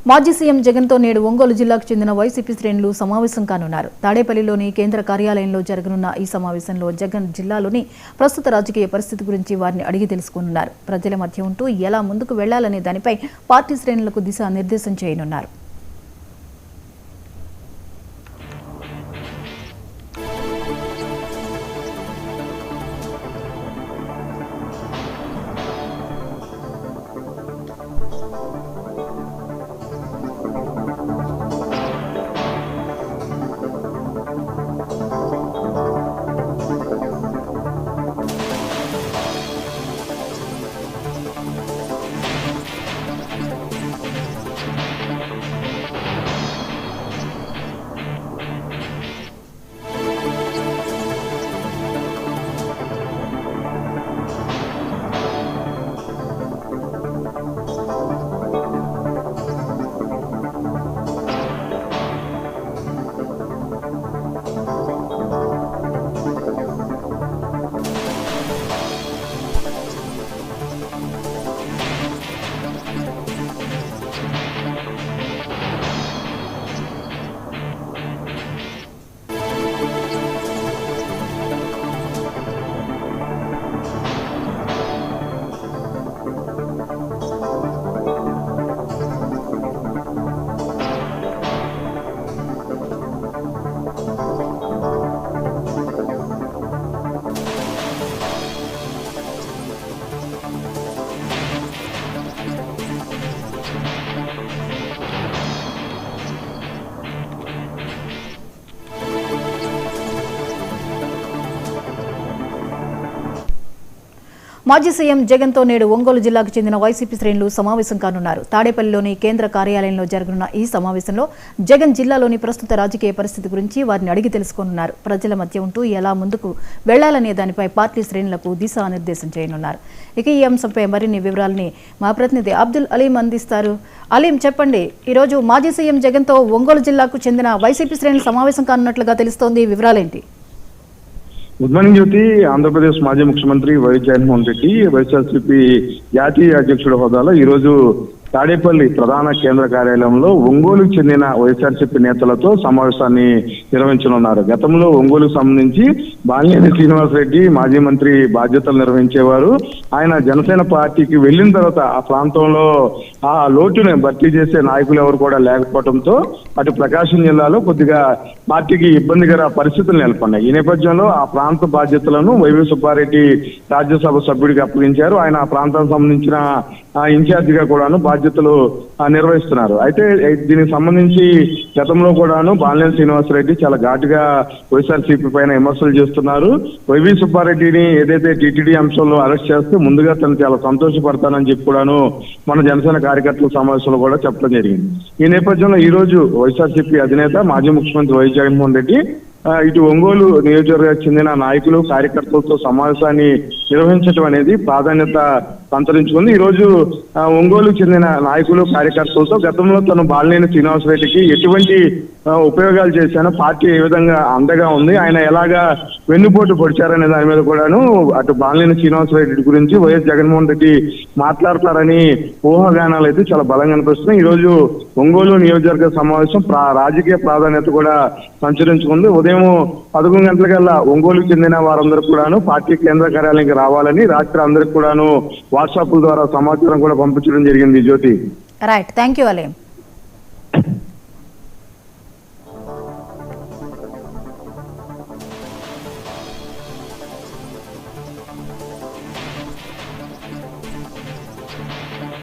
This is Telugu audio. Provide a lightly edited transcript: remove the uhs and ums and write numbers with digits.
మాజీ సీఎం జగన్తో నేడు ఒంగోలు జిల్లాకు చెందిన వైసీపీ శ్రేణులు సమావేశం కానున్నారు. తాడేపల్లిలోని కేంద్ర కార్యాలయంలో జరగనున్న ఈ సమావేశంలో జగన్ జిల్లాలోని ప్రస్తుత రాజకీయ పరిస్థితి గురించి వారిని అడిగి తెలుసుకోనున్నారు. ప్రజల మధ్య ఉంటూ ఎలా ముందుకు వెళ్లాలనే దానిపై పార్టీ శ్రేణులకు దిశానిర్దేశం చేయనున్నారు. మాజీ సీఎం జగన్తో నేడు ఒంగోలు జిల్లాకు చెందిన వైసీపీ శ్రేణులు సమావేశం కానున్నారు. తాడేపల్లిలోని కేంద్ర కార్యాలయంలో జరగనున్న ఈ సమావేశంలో జగన్ జిల్లాలోని ప్రస్తుత రాజకీయ పరిస్థితి గురించి వారిని అడిగి తెలుసుకోనున్నారు. ప్రజల మధ్య ఉంటూ ఎలా ముందుకు వెళ్లాలనే దానిపై పార్టీ శ్రేణులకు దిశానిర్దేశం చేయనున్నారు. ఇక ఈ అంశంపై మరిన్ని వివరాలని మా ప్రతినిధి అబ్దుల్ అలీం అందిస్తారు. అలీం, చెప్పండి, ఈరోజు మాజీ సీఎం జగన్తో ఒంగోలు జిల్లాకు చెందిన వైసీపీ శ్రేణులు సమావేశం కానున్నట్లుగా తెలుస్తోంది. వివరాలేంటి? గుడ్ మార్నింగ్ జ్యోతి. ఆంధ్రప్రదేశ్ మాజీ ముఖ్యమంత్రి వైఎస్ జగన్మోహన్ రెడ్డి వైఎస్ఆర్సీపీ జాతీయ అధ్యక్షుడి హోదాలో ఈరోజు తాడేపల్లి ప్రధాన కేంద్ర కార్యాలయంలో ఒంగోలుకు చెందిన వైఎస్ఆర్సీపీ నేతలతో సమావేశాన్ని నిర్వహించనున్నారు. గతంలో ఒంగోలుకు సంబంధించి బాలినేని శ్రీనివాసరెడ్డి మాజీ మంత్రి బాధ్యతలు నిర్వహించేవారు. ఆయన జనసేన పార్టీకి వెళ్లిన తర్వాత ఆ ప్రాంతంలో ఆ లోటుని భర్తీ చేసే నాయకులు ఎవరు కూడా లేకపోవడంతో అటు ప్రకాశం జిల్లాలో కొద్దిగా పార్టీకి ఇబ్బందికర పరిస్థితులు నెలకొన్నాయి. ఈ నేపథ్యంలో ఆ ప్రాంత బాధ్యతలను వైవి సుబ్బారెడ్డి రాజ్యసభ సభ్యుడికి అప్పగించారు. ఆయన ఆ ప్రాంతానికి సంబంధించిన ఇన్ఛార్జిగా కూడాను బాధ్యతలు నిర్వహిస్తున్నారు. అయితే దీనికి సంబంధించి గతంలో కూడాను బాలినేని శ్రీనివాసరెడ్డి చాలా ఘాటుగా వైఎస్ఆర్సీపీ పైన విమర్శలు చేస్తున్నారు. వైవి సుబ్బారెడ్డిని ఏదైతే టీటీడీ అంశంలో అరెస్ట్ చేస్తే ముందుగా తను చాలా సంతోషపడతానని చెప్పి కూడాను మన జనసేన కార్యకర్తల సమావేశంలో కూడా చెప్పడం జరిగింది. ఈ నేపథ్యంలో ఈ రోజు వైఎస్ఆర్సీపీ అధినేత మాజీ ముఖ్యమంత్రి వైఎస్ జగన్మోహన్ రెడ్డి ఇటు ఒంగోలు నియోజకవర్గానికి చెందిన నాయకులు కార్యకర్తలతో సమావేశాన్ని నిర్వహించడం అనేది ప్రాధాన్యత సంతరించుకుంది. ఈ రోజు ఒంగోలుకు చెందిన నాయకులు కార్యకర్తలతో గతంలో తను బాలినేని శ్రీనివాసరెడ్డికి ఎటువంటి ఉపయోగాలు చేశానో, పార్టీ ఏ విధంగా అండగా ఉంది, ఆయన ఎలాగా వెన్నుపోటు పొడిచారనే దాని మీద కూడాను అటు బాలినేని శ్రీనివాసరెడ్డి గురించి వైఎస్ జగన్మోహన్ రెడ్డి మాట్లాడతారని ఊహాగానాలు అయితే చాలా బలంగా అనిపిస్తున్నాయి. ఈ రోజు ఒంగోలు నియోజకవర్గ సమావేశం రాజకీయ ప్రాధాన్యత కూడా సంచరించుకుంది. ఉదయం 11 గంటలకల్లా ఒంగోలుకు చెందిన వారందరూ కూడాను పార్టీ కేంద్ర కార్యాలయానికి రావాలని రాత్రి అందరికి కూడాను వాట్సాప్ ద్వారా సమాచారం కూడా పంపించడం జరిగింది. జ్యోతి, రైట్, థ్యాంక్ యూ అలీం.